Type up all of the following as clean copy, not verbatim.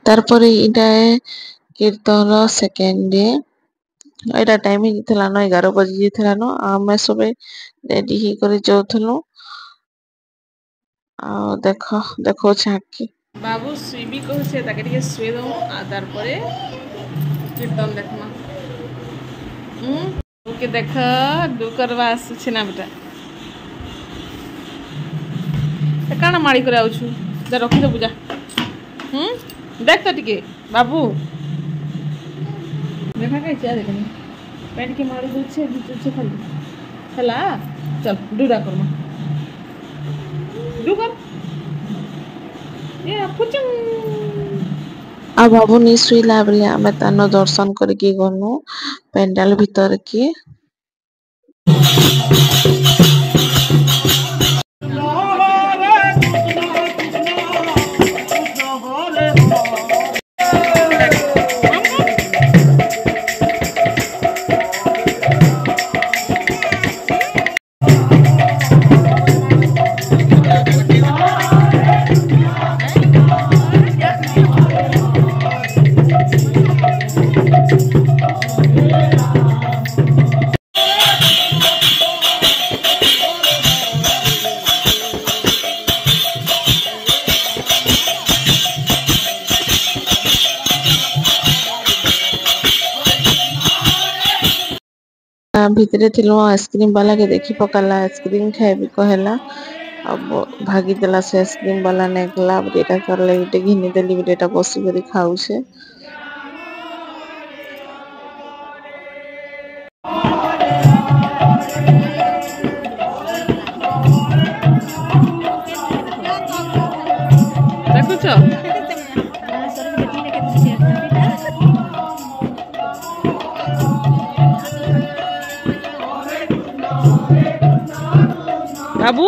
तारपरे इटा कीर्तन सेकेंड डे एटा टाइमिंग थिला न 11 बजे थिला न आमे सबे रेडी ही करे जाउथलु आ देखो छाकी बाबू सुइबी कहछे ताके टिके सुए दो आ तारपरे कीर्तन देखमा ओके देख डू करवा आछे ना बेटा ए काना माड़ी करे आउछु जा रखी दे पूजा देख तो टिके बाबू देखा कहीं चाह देखनी पेट के मारी दूचे दूचे खाली हला चल डूडा कर डू कर ये पुचुं आ बाबू नी सुइला बेले आमे तानो दर्शन करके गनु पेंडाल भीतर के भितरे थिलो आइसक्रीम वाला के देखी पकाला आइसक्रीम खाइबी कहला अब भागी देला से आइसक्रीम वाला ने गला बेटा करले बेटे घिनी देली बेटा बसी करी खाउ छे देखो छ बाबू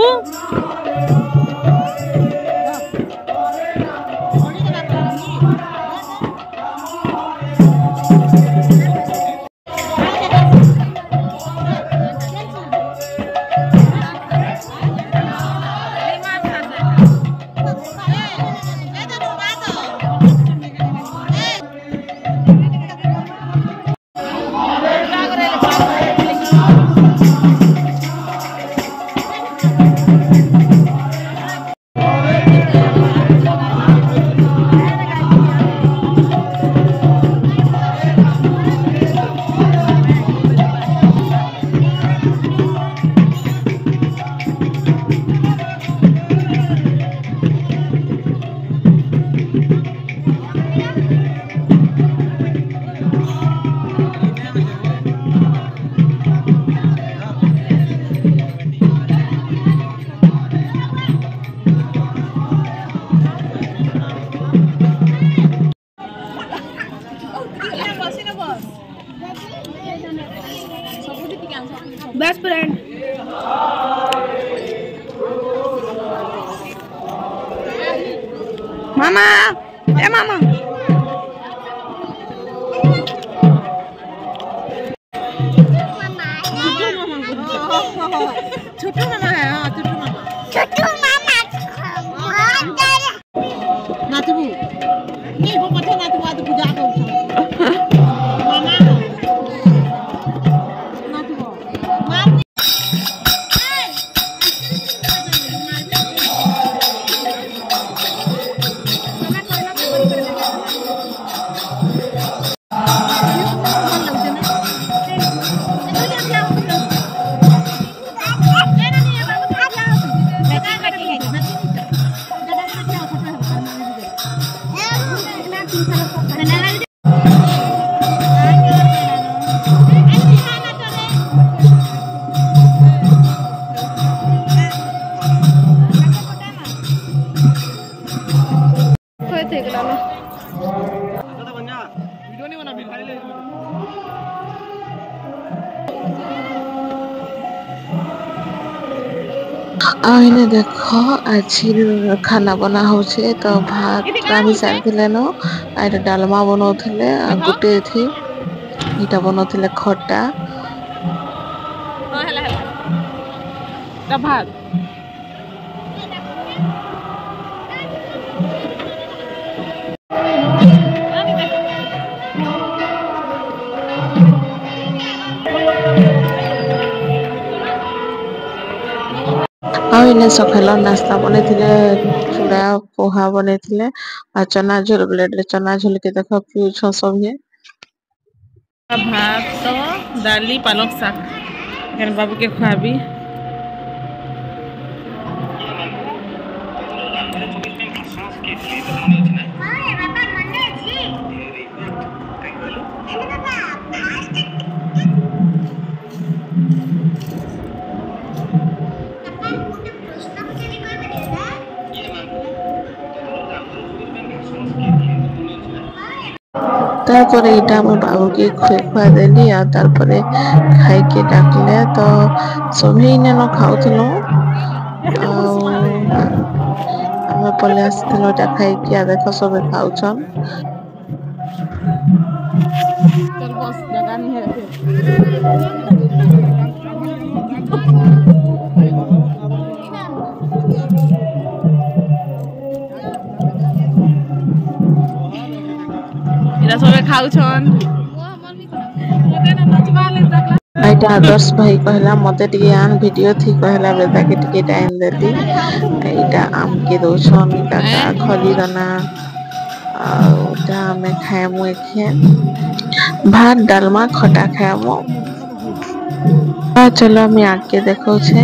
बेस्ट फ्रेंड मामा ए मामा छोटू मामा है हां छोटू मामा नाचबू नहीं वो पता नाचबू आ तो पूजा कर मामा आइने देखो आज खाना बना होछे तो भात रानी सार थिले न आइटा डालमा बनौथिले आ गुटे थी इटा बनौथिले खट्टा हला हला भात इन्हें सकाल नाश्ता बने चूड़ा पोहा बने चना झोल प्लेट चना झोल के देख पिछ सब भात तो दाली पालक शाक बाबू के खुआबी तारपरे इटा मैं बाबू के खुआ देली आ तारपरे खाई के डाकले तो सभी ने न खाउथलो आमे पले आसथलो टा खाई के देखो सब खाउछन चल बस जगह नहीं है सब खाउछन आइटा आदर्श भाई कहला मते टिके आन वीडियो थी कहला बेटा के टिके टाइम देती एटा आम के दोछन काका खली दाना आउटा में खाएमु एखे भात डालमा खटा खाएमु चलो मैं आके देखौ छे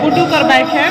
बुटू कर बाइक है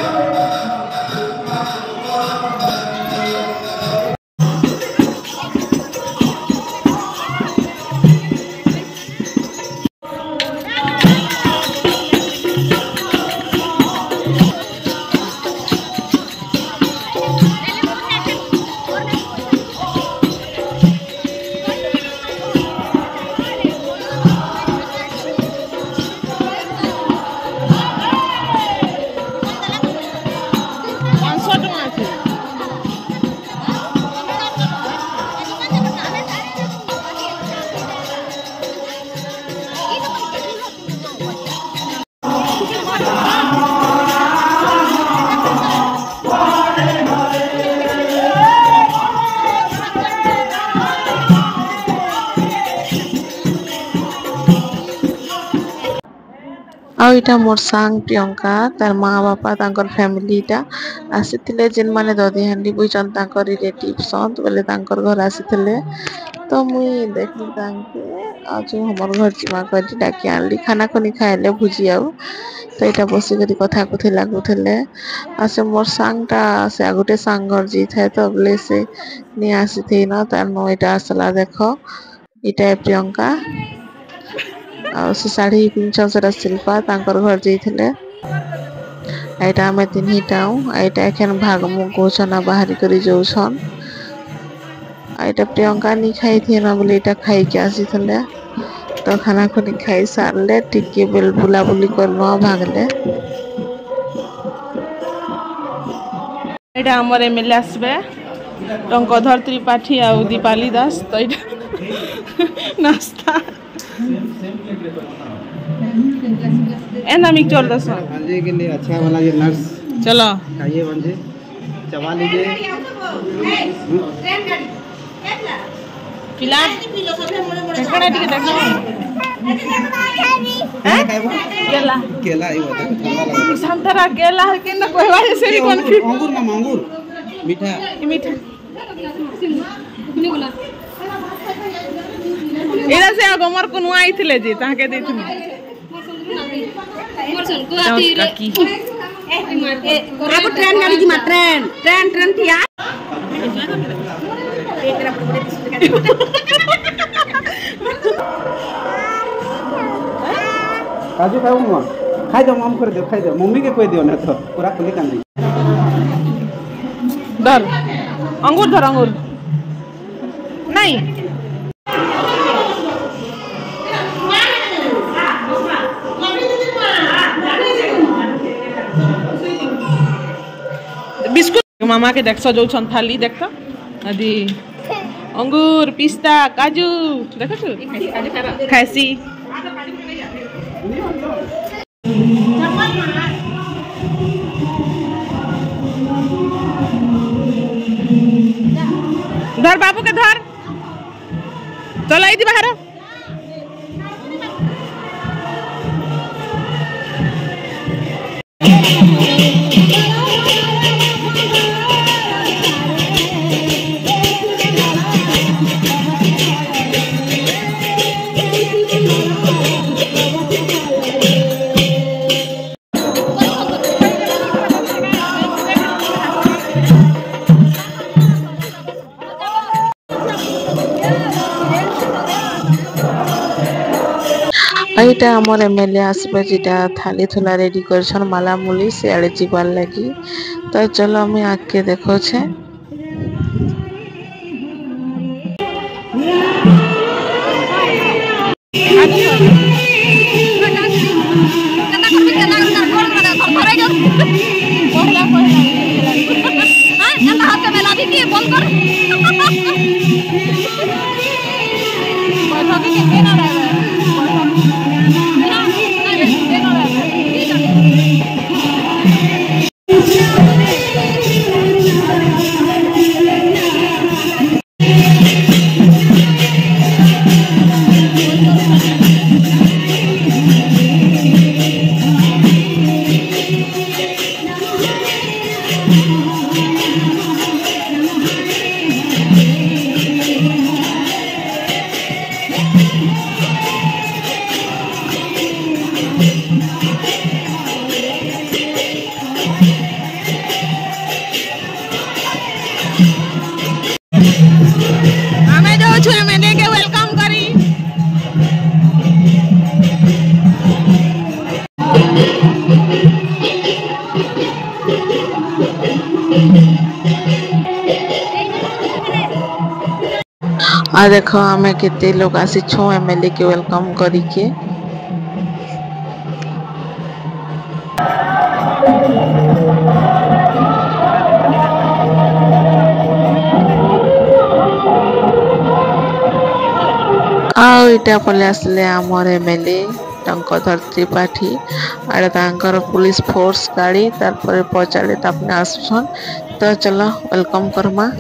आईटा मोर सांग प्रियंका तार माँ बापा तांकर फैमिली टा आसीथिले जिन माने ददी हांडी बुझन तांकर रिलेटिव संत बोले तांकर घर आसीथिले तो मुई देखली तांके आज हमर घर जिमा कर डाकी आनली खाना खनी खाइले भुजी आउ तो एटा बसी करी कथा कुथे लागुथिले आ से मोर सांगटा से आगुटे सांग घर जी थे तो बोले से नि आसीथि न तार नो एटा असला देखो एटा प्रियंका आ से साड़ी पिंचन से शिल्पा तांकर घर जाइथिले आइटा में तिनहिटाऊ आइटा एखन भागमु कोछना बाहरी करी जोछन आइटा प्रियंका नि खाई थी ना बोले एटा खाई के आसीथिले तो खाना खुनी खाई सारले टिके बेल बुला बुली करनो भागले एटा हमर एमएलए आसबे टंकधर त्रिपाठी आ दीपाली दास तो नाश्ता एना मिक्सचर दस भांजे के लिए अच्छा वाला ये नट्स चलो खाइए भांजे चबा लीजिए पिला ककड़ा टिके देखो हैं केला केला ई बता संतरा केला के न कोहवा से भी कोन अंगूर ना अंगूर मीठा मीठा नहीं बोला एला से गमर कोन आइथिले जे ताहा के देथिन मोर सन को आती अब ट्रेन गाड़ी जी ट्रेन ट्रेन ट्रेन थिया काजू खाऊ मुआ खाई दो माम कर दो खाई दो मम्मी के कोई दियो ना तो पूरा खुली कांदी धर अंगूर धर अंगूर नहीं बिस्कुट मामा के देख जो थाली देख तो अदी अंगूर पिस्ता काजू देख खासी धर बाबू के धर चल आई बाहर এইটা আমার এমএলএ আসবে যেটা থালি থুলা রেডি করছন মালা মুলি সিয়াড়ে যাবার লাগি তো চলো আমি আগে দেখছে आ देखो हमें केते लोग आसी छो एमएलए के वेलकम करी के आईटा पले आसले आमर एमएलए टंकधर त्रिपाठी आड़े तांकर पुलिस फोर्स गाड़ी तार पर पचाड़े तापने आसुछन तो चलो वेलकम करमा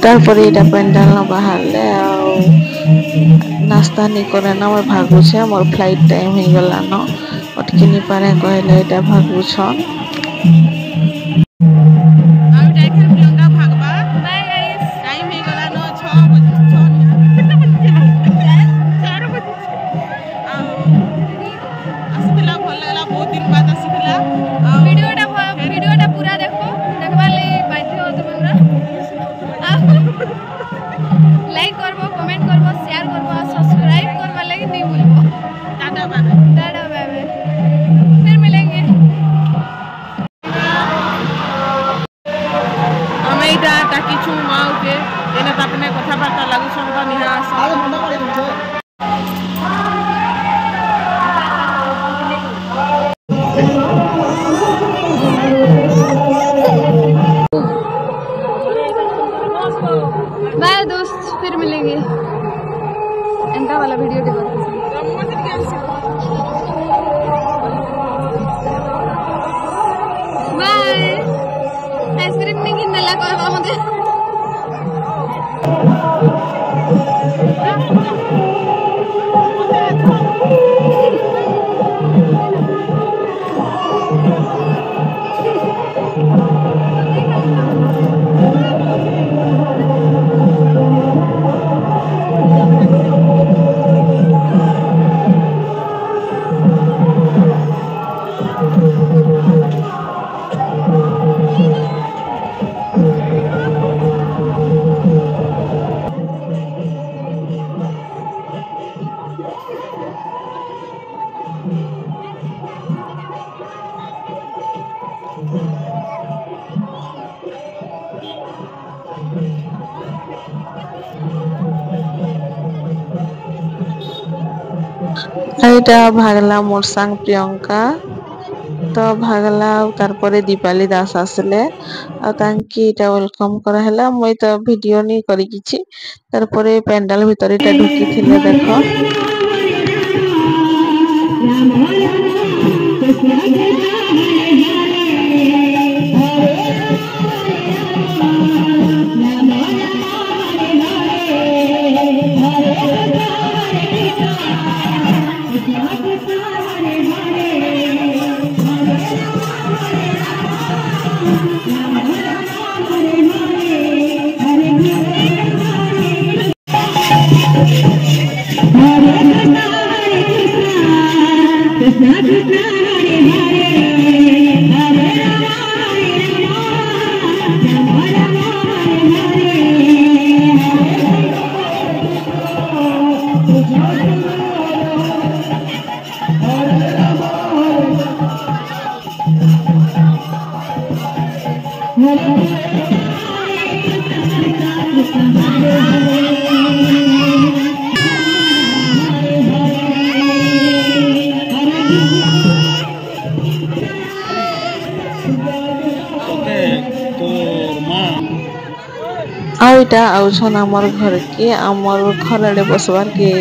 तारपरे एटा पेंडाल न बाहरले नास्ता नहीं करे ना मैं भागुछे मोर फ्लाइट टाइम हो गला न अटकी नहीं पारे कहले एटा भागुछन लाइक करबो कमेंट करबो शेयर करबो सब्सक्राइब करबा लगे नहीं भूलबो टाटा बाय बाय फिर मिलेंगे हम एटा ताकि छु माउ के एने तापने कथा बार्ता लागु संता निहा बाय दोस्त फिर मिलेंगे एंटा वाला वीडियो बाय आइसक्रीम नहीं किन देला कहबा मते एटा भागला मोर संग प्रियंका तो भागला तारपरे दीपाली दास आसले आ तांकी एटा वेलकम करा हला मुई तो वीडियो नहीं करी किछि तारपरे पेंडाल भीतर एटा ढुकी थिले देखो आईटा आउछन हमर घर के हमर घर आड़े बसवार के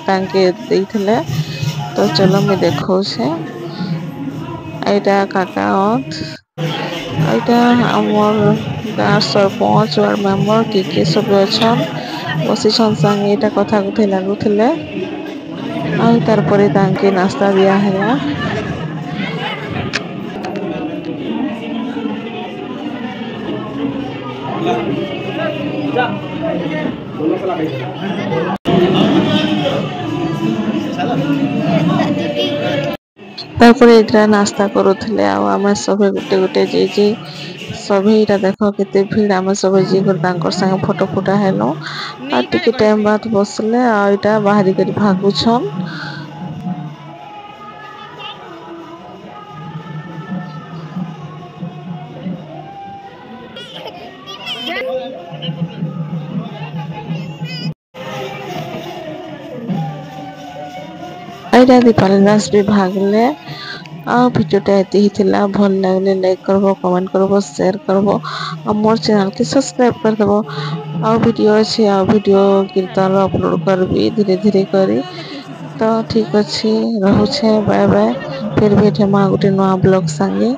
तांके देइथले तो चलो मैं देखो से आईटा काका आईटा हमर गाँव सरपंच वार्ड मेंबर के सब अछन बसी छन संगे एटा कथा कथे लागुथले आ तार परे तांके नाश्ता दिया हैला तारपरे इधर नाश्ता करूथले आ आमे सबे गुटे गुटे जे सभी इटा देखो केते भीड़ आमे सब जे कर तांकर संग फोटो फोटा हेलो आ टिके टाइम बाद बसले आ इटा बाहरी करी भागु छन ଏଇଟା ଦୀପାଲି ଦାସ ବି ଭାଗଲେ ଆଉ ଭିଡ଼ିଓଟା ଏତେ ହିଁ ଥିଲା। ଭଲ ଲାଗିଲେ ଲାଇକ୍ କରିବ, କମେଣ୍ଟ କରିବ, ସେୟାର କରିବ ଆଉ ମୋର ଚ୍ୟାନେଲକୁ ସବସ୍କ୍ରାଇବ କରିଦେବ। ଆଉ ଭିଡ଼ିଓ ଅଛି, ଆଉ ଭିଡ଼ିଓ କୀର୍ତ୍ତନର ଅପଲୋଡ଼ କରିବି ଧୀରେ ଧୀରେ କରି। ତ ଠିକ୍ ଅଛି, ରହୁଛେ, ବାଏ ବାଏ। ଫିର୍ ଭେଟ ହେମା ଗୋଟେ ନୂଆ ବ୍ଲଗ ସାଙ୍ଗେ।